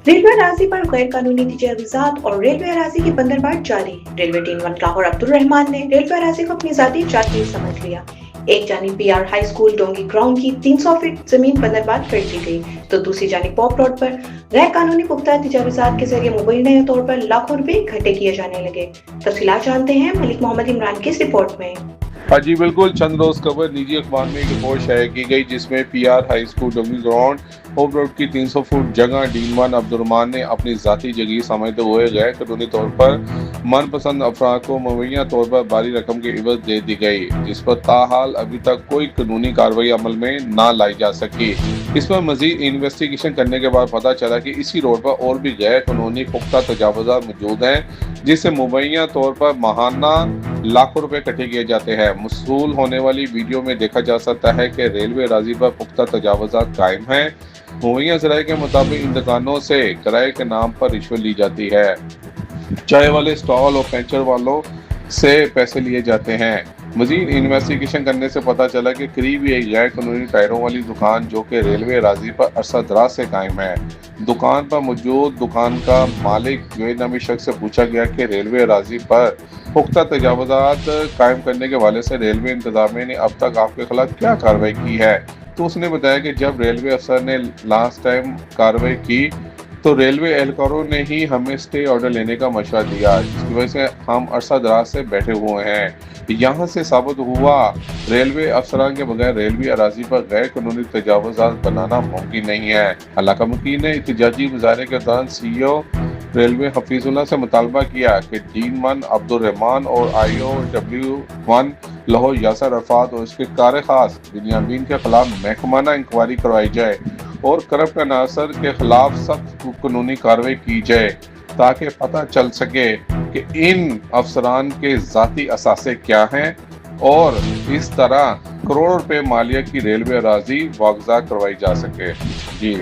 Railway अराजी पर गैर कानूनी तजावीज़ात और रेलवे अराजी की बंदरबांट जारी। Railway team one Lahore Abdul Rahman ने रेलवे अराजी को अपनी जाती जागीर समझ लिया। एक जानिब पीआर हाई स्कूल डोंगी ग्राउंड की 300 फीट जमीन बंदरबांट कर दी गई, तो दूसरी जानिब पॉप रोड पर गैर कानूनी पुख्ता तजावीज़ात के जरिए मुबैना तौर पर लाखों रुपए इकट्ठे किए जाने लगे। तफसीलात जानते हैं मलिक मोहम्मद इमरान की इस रिपोर्ट में। हाँ जी बिल्कुल, चंद रोज खबर निजी अखबार में एक रिपोर्ट शाये की गई जिसमें पीआर हाई स्कूल डोंगी ग्राउंड होप रोड की 300 फुट जगह डीन वन अब्दुल रहमान ने अपनी जाती जगह समझते हुए गैर कानूनी तौर पर मनपसंद अफराद को मुबैना तौर पर भारी रकम की इवज दे दी गई, जिस पर ताहाल अभी तक कोई कानूनी कार्रवाई अमल में ना लाई जा सकी। इस पर मजीद इन्वेस्टिगेशन करने के बाद पता चला कि इसी रोड पर और भी गैर कानूनी पुख्ता तजावुज़ात मौजूद हैं, जिससे मुबैना तौर पर माहाना लाखों रुपए इकट्ठे किए जाते हैं। मौसूल होने वाली वीडियो में देखा जा सकता है कि रेलवे अराजी पर पुख्ता तजावुज़ात कायम हैं। मुबैना ज़राए के मुताबिक इन दुकानों से किराए के नाम पर रिश्वत ली जाती है, चाय वाले स्टॉल और पंचर वालों से पैसे लिए जाते हैं। मजीद इन्वेस्टिगेशन करने से पता चला कि करीब एक गैर कानूनी टायरों वाली दुकान जो कि रेलवे अराजी पर अरसा दराज से कायम है। दुकान पर मौजूद दुकान का मालिक गैर नामी शख्स से पूछा गया कि रेलवे अराजी पर पुख्ता तजावुज़ात कायम करने के हवाले से रेलवे इंतजामिया ने अब तक आपके खिलाफ क्या कार्रवाई की है, तो उसने बताया कि जब रेलवे अफसर ने लास्ट टाइम कार्रवाई की तो रेलवे एहलकारों ने ही हमें स्टे ऑर्डर लेने का मशवरा दिया, जिसकी वजह से हम अरसा दराज से बैठे हुए हैं। यहाँ से साबित हुआ रेलवे अफसरान के बगैर रेलवे अराजी पर गैर कानूनी तजावुज़ात बनाना मुमकिन नहीं है। हलाका मुकीन ने एहतजाजी मुजाहरे के दौरान CEO रेलवे हफीजुल्लाह से मुतालबा किया कि डीन वन अब्दुल रहमान और IOW1 लाहौर यासर अरफात और इसके कार खास बिनियामीन के खिलाफ महकमाना इंक्वायरी करवाई जाए और करप्ट अनासर के खिलाफ सख्त कानूनी कार्रवाई की जाए, ताकि पता चल सके कि इन अफसरान के जाती असासे क्या हैं और इस तरह करोड़ों रुपए मालिया की रेलवे अराजी वागजा करवाई जा सके। जी।